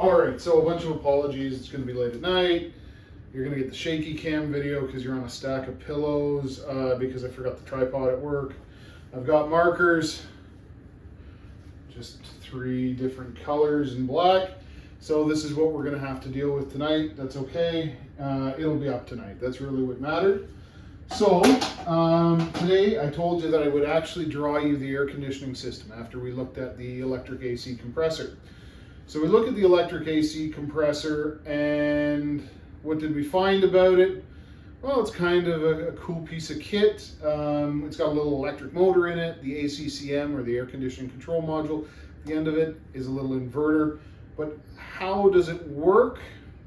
All right, so a bunch of apologies. It's going to be late at night. You're going to get the shaky cam video because you're on a stack of pillows because I forgot the tripod at work. I've got markers, just 3 different colors in black. So this is what we're going to have to deal with tonight. That's okay. It'll be up tonight. That's really what mattered. So today I told you that I would actually draw you the air conditioning system after we looked at the electric AC compressor. So we look at the electric AC compressor, and what did we find about it? Well, it's kind of a cool piece of kit. It's got a little electric motor in it. The ACCM, or the air conditioning control module, at the end of it is a little inverter. But how does it work?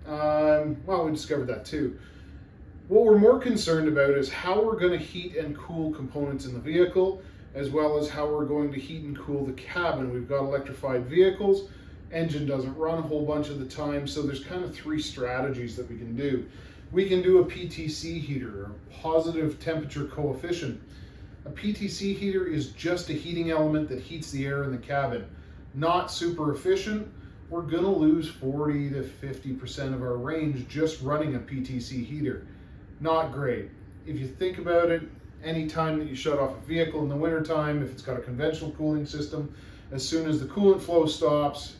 Well, we discovered that too. What we're more concerned about is how we're going to heat and cool components in the vehicle, as well as how we're going to heat and cool the cabin. We've got electrified vehicles. Engine doesn't run a whole bunch of the time, so there's kind of 3 strategies that we can do. We can do a PTC heater, or positive temperature coefficient. A PTC heater is just a heating element that heats the air in the cabin. Not super efficient. We're going to lose 40 to 50% of our range just running a PTC heater. Not great. If you think about it, any time that you shut off a vehicle in the wintertime, if it's got a conventional cooling system, as soon as the coolant flow stops,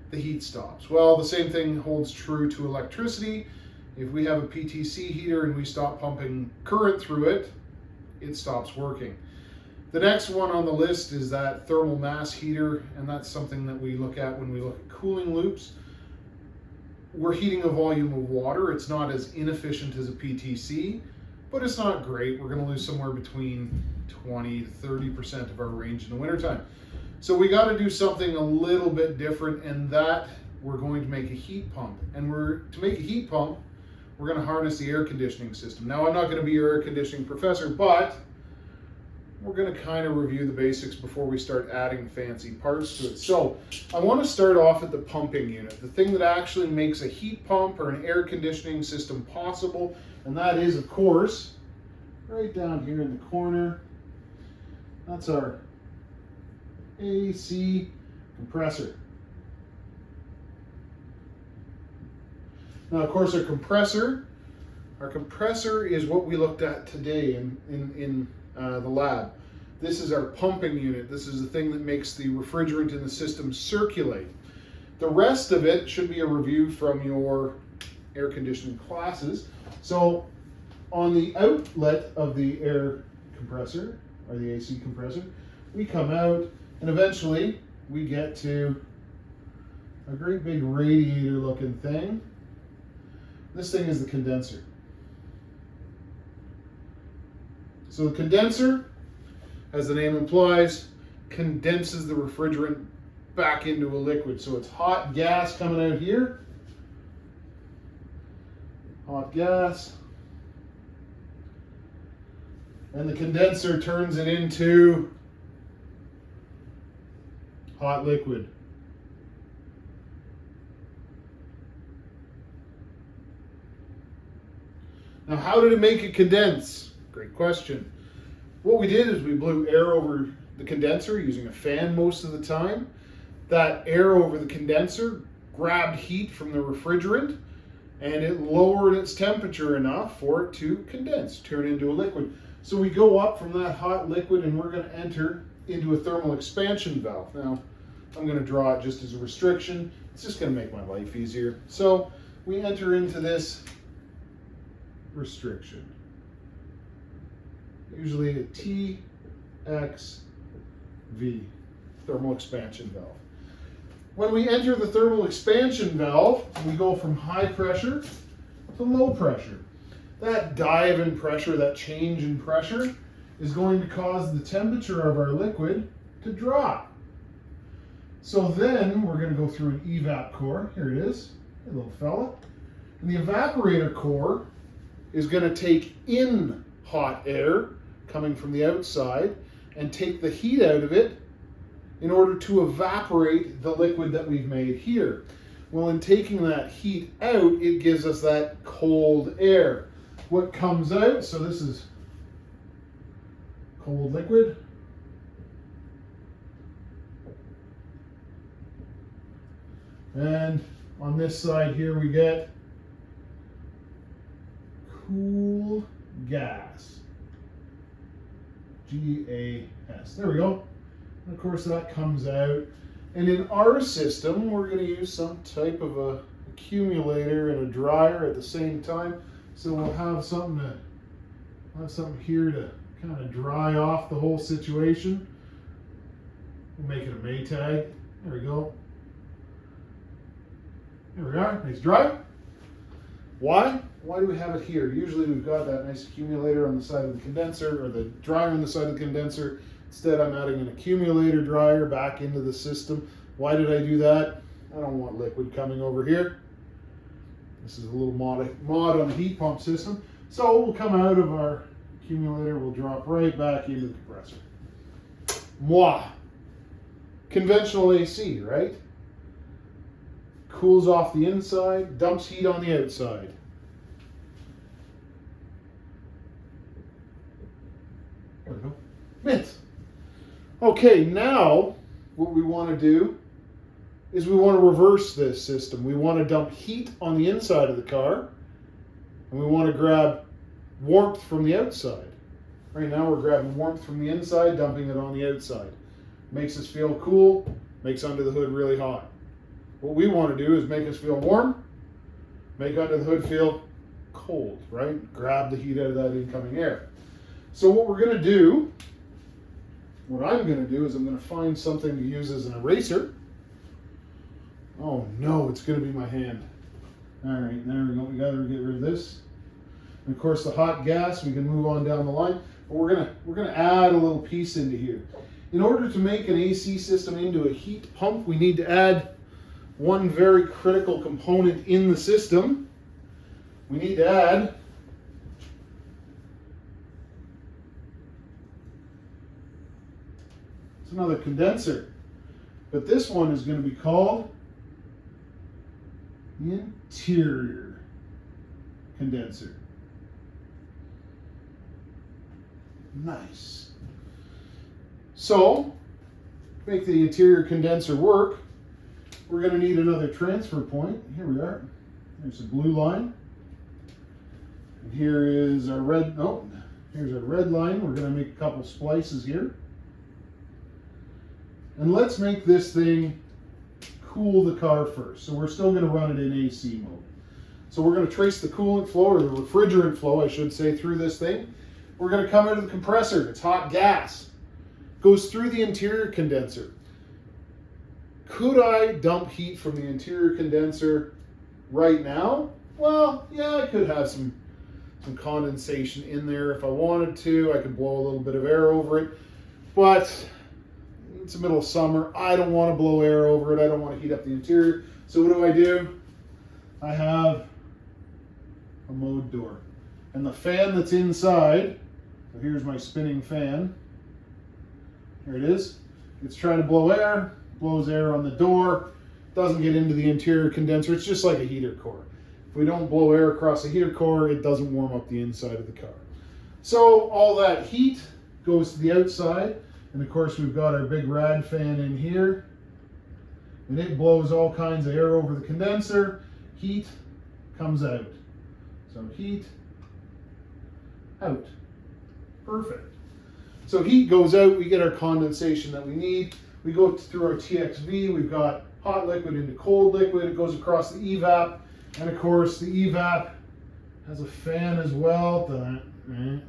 the heat stops. Well, the same thing holds true to electricity. If we have a PTC heater and we stop pumping current through it, it stops working. The next one on the list is that thermal mass heater, and that's something that we look at when we look at cooling loops. We're heating a volume of water. It's not as inefficient as a PTC, but it's not great. We're going to lose somewhere between 20 to 30% of our range in the wintertime. So we got to do something a little bit different, and that we're going to make a heat pump. And to make a heat pump, we're going to harness the air conditioning system. Now, I'm not going to be your air conditioning professor, but we're going to kind of review the basics before we start adding fancy parts to it. So I want to start off at the pumping unit, the thing that actually makes a heat pump or an air conditioning system possible. And that is, of course, right down here in the corner. That's our AC compressor. Now, of course, our compressor is what we looked at today in the lab. This is our pumping unit. This is the thing that makes the refrigerant in the system circulate. The rest of it should be a review from your air conditioning classes. So on the outlet of the air compressor, or the AC compressor, we come out, and eventually we get to a great big radiator looking thing. This thing is the condenser. So the condenser, as the name implies, condenses the refrigerant back into a liquid. So it's hot gas coming out here. Hot gas. And the condenser turns it into hot liquid. Now, how did it make it condense? Great question. What we did is we blew air over the condenser using a fan most of the time. That air over the condenser grabbed heat from the refrigerant, and it lowered its temperature enough for it to condense, turn into a liquid. So we go up from that hot liquid, and we're going to enter into a thermal expansion valve. Now, I'm going to draw it just as a restriction. It's just going to make my life easier. So we enter into this restriction, usually a TXV, thermal expansion valve. When we enter the thermal expansion valve, we go from high pressure to low pressure. That dive in pressure, that change in pressure, is going to cause the temperature of our liquid to drop. So then we're going to go through an evap core. Here it is, a little fella. And the evaporator core is going to take in hot air coming from the outside and take the heat out of it in order to evaporate the liquid that we've made here. Well, in taking that heat out, it gives us that cold air. What comes out, so this is cold liquid. And On this side here we get cool gas. G-A-S. There we go. And of course that comes out. And in our system, we're going to use some type of a accumulator and a dryer at the same time. So we'll have something here to kind of dry off the whole situation. We'll make it a Maytag. There we go. There we are. Nice dry. Why? Why do we have it here? Usually we've got that nice accumulator on the side of the condenser, or the dryer on the side of the condenser. Instead, I'm adding an accumulator dryer back into the system. Why did I do that? I don't want liquid coming over here. This is a little mod on the heat pump system. So we'll come out of our accumulator, we'll drop right back into the compressor. Mwah! Conventional AC, right? Cools off the inside, dumps heat on the outside. There we go. Mint. Okay, now what we want to do is we want to reverse this system. We want to dump heat on the inside of the car, and we want to grab warmth from the outside. Right now we're grabbing warmth from the inside, dumping it on the outside. Makes us feel cool, makes under the hood really hot. What we want to do is make us feel warm, make under the hood feel cold, right? Grab the heat out of that incoming air. So what we're going to do, what I'm going to do is I'm going to find something to use as an eraser. Oh no, it's going to be my hand. All right, there we go. We got to get rid of this. And of course, the hot gas, we can move on down the line. But we're gonna add a little piece into here. In order to make an AC system into a heat pump, we need to add one very critical component in the system. We need to add another condenser, but this one is going to be called the interior condenser. Nice. So, to make the interior condenser work, we're going to need another transfer point. Here we are. There's a blue line. And here is our red, oh, here's our red line. We're going to make a couple splices here. And let's make this thing cool the car first. So we're still going to run it in AC mode. So we're going to trace the coolant flow, or the refrigerant flow, I should say, through this thing. We're going to come out of the compressor. It's hot gas. Goes through the interior condenser. Could I dump heat from the interior condenser right now? Well, yeah, I could have some condensation in there if I wanted to. I could blow a little bit of air over it. But it's the middle of summer. I don't want to blow air over it. I don't want to heat up the interior. So what do? I have a mode door. And the fan that's inside, so here's my spinning fan. Here it is. It's trying to blow air, blows air on the door, doesn't get into the interior condenser. It's just like a heater core. If we don't blow air across the heater core, it doesn't warm up the inside of the car. So all that heat goes to the outside. And of course, we've got our big rad fan in here, and it blows all kinds of air over the condenser. Heat comes out. So heat out. Perfect. So heat goes out, we get our condensation that we need. We go through our TXV, we've got hot liquid into cold liquid, it goes across the evap, and of course the evap has a fan as well, and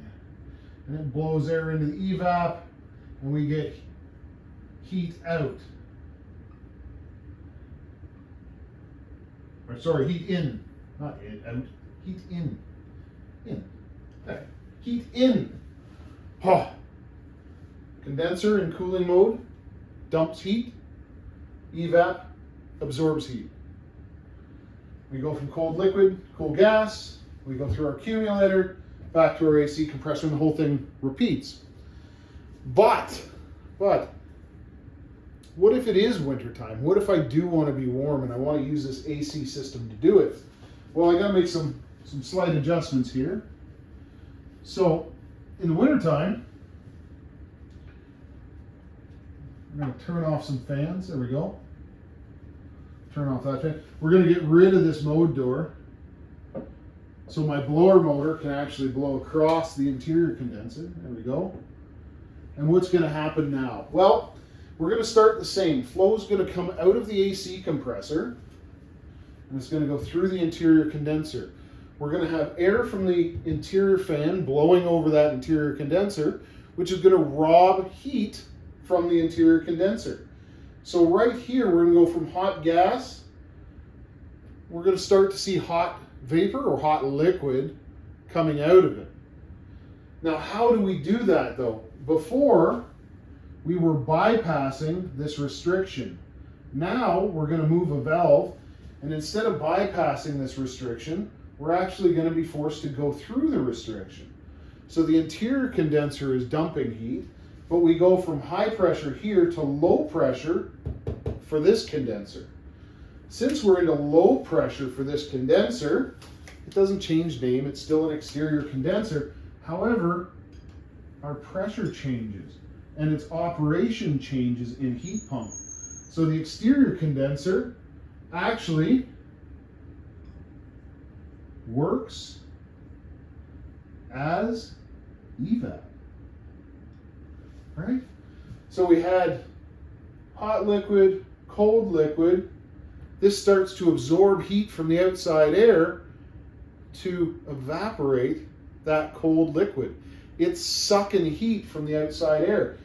it blows air into the evap, and we get heat out. Or sorry, heat in, not in, out, heat in, okay. Heat in. Oh. Condenser in cooling mode, dumps heat, evap, absorbs heat. We go from cold liquid, cool gas, we go through our accumulator, back to our AC compressor, and the whole thing repeats. But, what if it is wintertime? What if I do want to be warm and I want to use this AC system to do it? Well, I got to make some slight adjustments here. So, in the wintertime, I'm going to turn off some fans. There we go. turn off that fan. We're going to get rid of this mode door, so my blower motor can actually blow across the interior condenser. There we go. And what's going to happen now? Well, we're going to start the same. Flow is going to come out of the AC compressor, and it's going to go through the interior condenser. We're going to have air from the interior fan blowing over that interior condenser, which is going to rob heat from the interior condenser. So right here, we're going to go from hot gas. We're going to start to see hot vapor or hot liquid coming out of it. Now, how do we do that though? Before, we were bypassing this restriction. Now, we're going to move a valve, and instead of bypassing this restriction, we're actually going to be forced to go through the restriction. So the interior condenser is dumping heat, but we go from high pressure here to low pressure for this condenser. Since we're into low pressure for this condenser, it doesn't change name, it's still an exterior condenser. However, our pressure changes and its operation changes in heat pump. So the exterior condenser actually works as evap, right? So we had hot liquid, cold liquid. This starts to absorb heat from the outside air to evaporate that cold liquid. It's sucking heat from the outside air.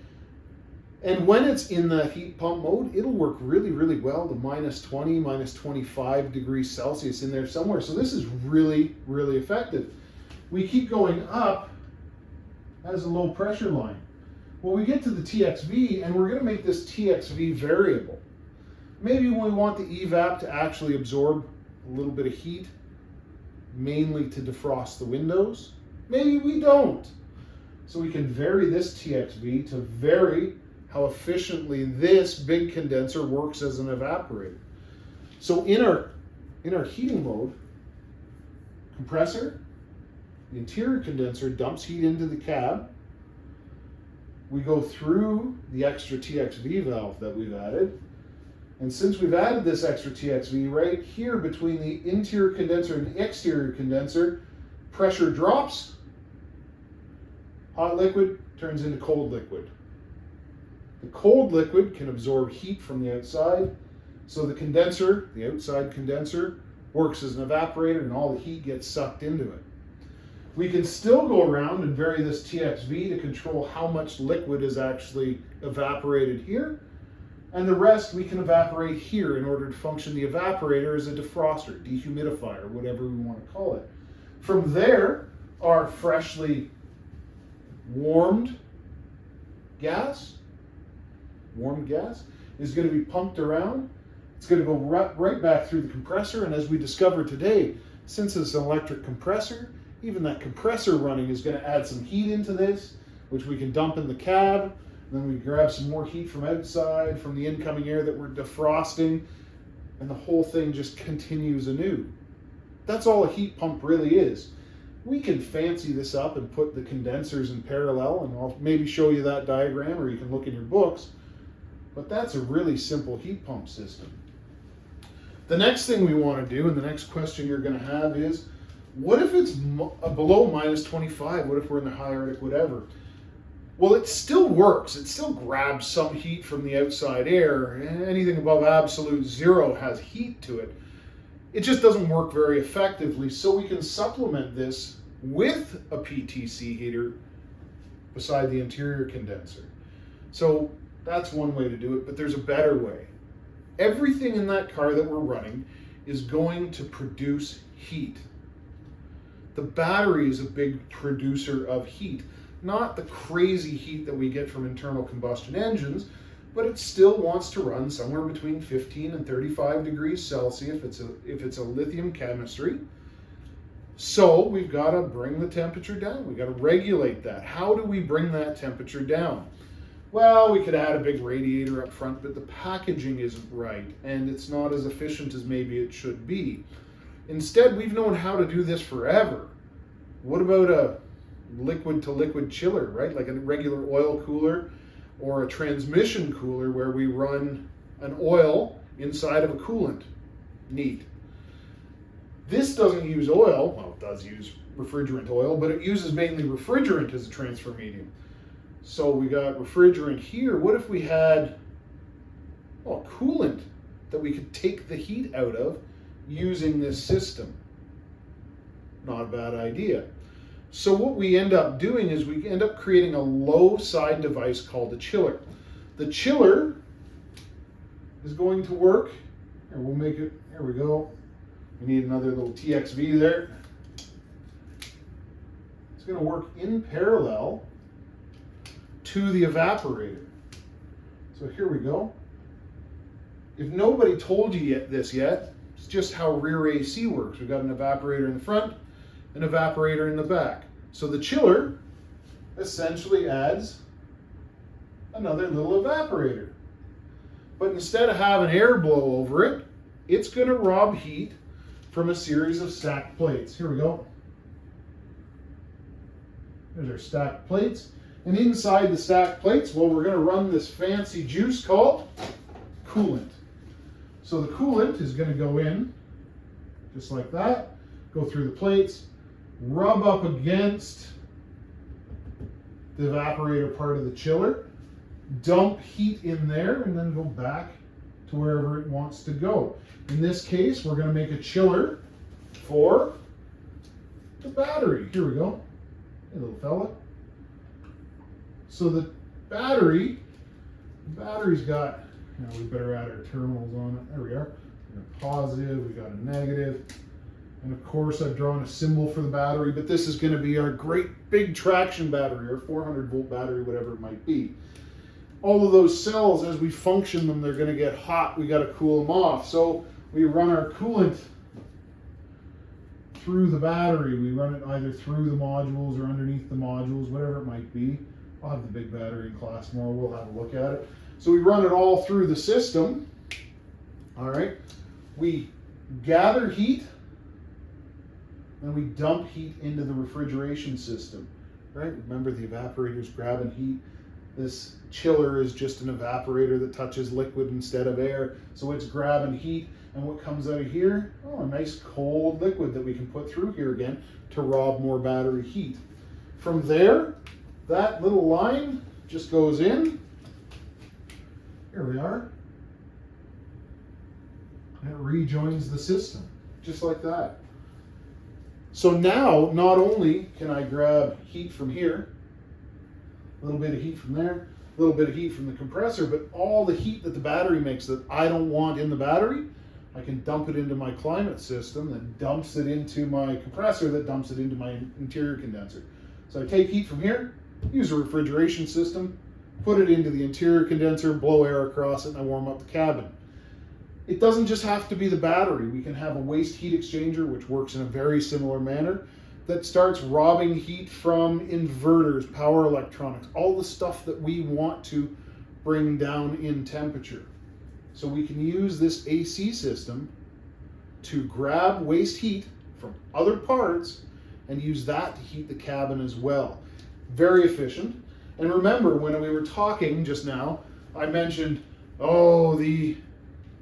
And when it's in the heat pump mode, it'll work really, really well to minus 20, minus 25 degrees Celsius in there somewhere. So this is really, really effective. We keep going up as a low pressure line. Well, we get to the TXV, and we're going to make this TXV variable. Maybe we want the evap to actually absorb a little bit of heat, mainly to defrost the windows. Maybe we don't. So we can vary this TXV to vary how efficiently this big condenser works as an evaporator. So in our heating mode, compressor, the interior condenser dumps heat into the cab. We go through the extra TXV valve that we've added. And since we've added this extra TXV right here between the interior condenser and the exterior condenser, pressure drops, hot liquid turns into cold liquid. The cold liquid can absorb heat from the outside, so the condenser, the outside condenser, works as an evaporator and all the heat gets sucked into it. We can still go around and vary this TXV to control how much liquid is actually evaporated here, and the rest we can evaporate here in order to function the evaporator as a defroster, dehumidifier, whatever we want to call it. From there, our freshly warmed gas is going to be pumped around. It's going to go right back through the compressor, and as we discovered today, since it's an electric compressor, even that compressor running is going to add some heat into this, which we can dump in the cab. Then we grab some more heat from outside, from the incoming air that we're defrosting, and the whole thing just continues anew. That's all a heat pump really is. We can fancy this up and put the condensers in parallel, and I'll maybe show you that diagram, or you can look in your books. But that's a really simple heat pump system. The next thing we want to do, and the next question you're going to have is, what if it's below minus 25? What if we're in the high Arctic, whatever? Well, it still works. It still grabs some heat from the outside air. Anything above absolute zero has heat to it. It just doesn't work very effectively, so we can supplement this with a PTC heater beside the interior condenser. So that's one way to do it, but there's a better way. Everything in that car that we're running is going to produce heat. The battery is a big producer of heat. Not the crazy heat that we get from internal combustion engines, but it still wants to run somewhere between 15 and 35 degrees Celsius if it's a lithium chemistry. So we've got to bring the temperature down. We've got to regulate that. How do we bring that temperature down? Well, we could add a big radiator up front, but the packaging isn't right, and it's not as efficient as maybe it should be. Instead, we've known how to do this forever. What about a liquid to liquid chiller, right? Like a regular oil cooler or a transmission cooler where we run an oil inside of a coolant. Neat. This doesn't use oil. Well, it does use refrigerant oil, but it uses mainly refrigerant as a transfer medium. So we got refrigerant here. What if we had coolant that we could take the heat out of using this system? Not a bad idea. So what we end up doing is we end up creating a low side device called a chiller. The chiller is going to work, and we'll make it, there we go. We need another little TXV there. It's going to work in parallel to the evaporator. So here we go. If nobody told you this yet, it's just how rear AC works. We've got an evaporator in the front, an evaporator in the back. So the chiller essentially adds another little evaporator. But instead of having air blow over it, it's going to rob heat from a series of stacked plates. Here we go. There's our stacked plates. And inside the stacked plates, well, we're going to run this fancy juice called coolant. So the coolant is going to go in just like that, go through the plates, rub up against the evaporator part of the chiller, dump heat in there, and then go back to wherever it wants to go. In this case, we're going to make a chiller for the battery. Here we go. Hey, little fella. So the battery's got, we better add our terminals on it. There we are. We got a positive, we got a negative. And of course, I've drawn a symbol for the battery, but this is going to be our great big traction battery, or 400 volt battery, whatever it might be. All of those cells, as we function them, they're going to get hot. We got to cool them off. So we run our coolant through the battery. We run it either through the modules or underneath the modules, whatever it might be. I'll have the big battery in class tomorrow. We'll have a look at it. So we run it all through the system. All right. We gather heat and we dump heat into the refrigeration system. Right? Remember, the evaporator's grabbing heat. This chiller is just an evaporator that touches liquid instead of air. So it's grabbing heat. And what comes out of here? Oh, a nice cold liquid that we can put through here again to rob more battery heat. From there, that little line just goes in. Here we are. And it rejoins the system, just like that. So now, not only can I grab heat from here, a little bit of heat from there, a little bit of heat from the compressor, but all the heat that the battery makes that I don't want in the battery, I can dump it into my climate system that dumps it into my compressor that dumps it into my interior condenser. So I take heat from here, use a refrigeration system, put it into the interior condenser, blow air across it, and I warm up the cabin. It doesn't just have to be the battery. We can have a waste heat exchanger, which works in a very similar manner, that starts robbing heat from inverters, power electronics, all the stuff that we want to bring down in temperature. So we can use this AC system to grab waste heat from other parts and use that to heat the cabin as well. Very efficient. And remember, when we were talking just now, I mentioned, the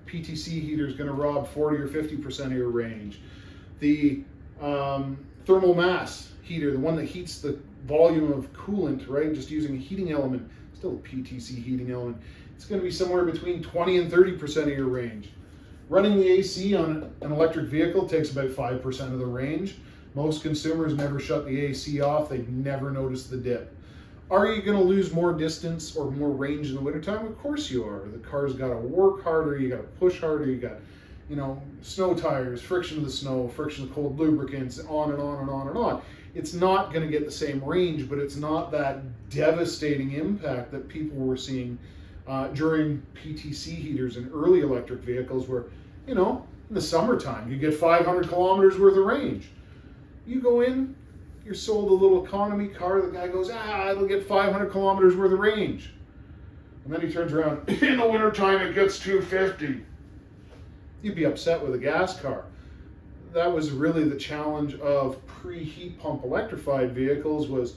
PTC heater is going to rob 40 or 50% of your range. The thermal mass heater, the one that heats the volume of coolant, right, just using a heating element, still a PTC heating element, it's going to be somewhere between 20 and 30% of your range. Running the AC on an electric vehicle takes about 5% of the range. Most consumers never shut the AC off. They never notice the dip. Are you going to lose more distance or more range in the wintertime? Of course you are. The car's got to work harder. You got to push harder. You got, snow tires, friction of the snow, friction of cold lubricants, on and on and on and on. It's not going to get the same range, but it's not that devastating impact that people were seeing during PTC heaters in early electric vehicles where, in the summertime, you get 500 kilometers worth of range. You go in, you're sold a little economy car, the guy goes, it'll get 500 kilometers worth of range. And then he turns around, in the wintertime it gets 250. You'd be upset with a gas car. That was really the challenge of pre-heat pump electrified vehicles, was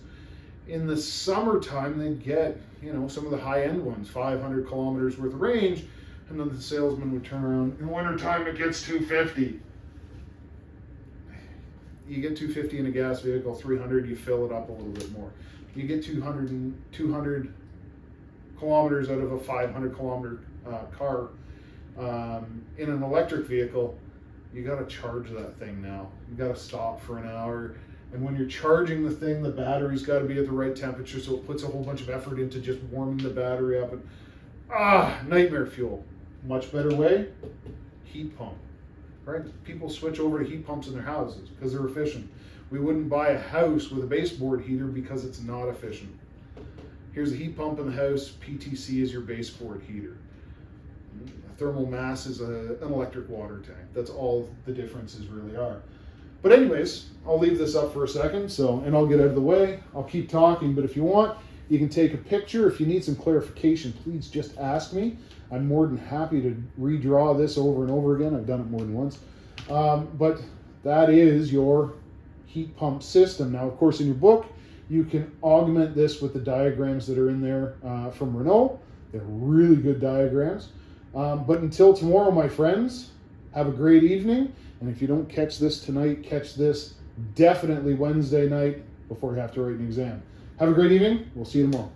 in the summertime they'd get, some of the high-end ones, 500 kilometers worth of range, And then the salesman would turn around, in wintertime it gets 250. You get 250 in a gas vehicle, 300, you fill it up a little bit more. You get 200 kilometers out of a 500 kilometer car. In an electric vehicle, you got to charge that thing now. You got to stop for an hour. And when you're charging the thing, the battery's got to be at the right temperature, so it puts a whole bunch of effort into just warming the battery up. And nightmare fuel. Much better way, heat pump. Right? People switch over to heat pumps in their houses because they're efficient. We wouldn't buy a house with a baseboard heater because it's not efficient. Here's a heat pump in the house. PTC is your baseboard heater. A thermal mass is an electric water tank. That's all the differences really are. But anyways, I'll leave this up for a second, and I'll get out of the way. I'll keep talking, but if you want, you can take a picture. If you need some clarification, please just ask me. I'm more than happy to redraw this over and over again. I've done it more than once. But that is your heat pump system. Now, of course, in your book, you can augment this with the diagrams that are in there from Renault. They're really good diagrams. But until tomorrow, my friends, have a great evening. And if you don't catch this tonight, catch this definitely Wednesday night before you have to write an exam. Have a great evening. We'll see you tomorrow.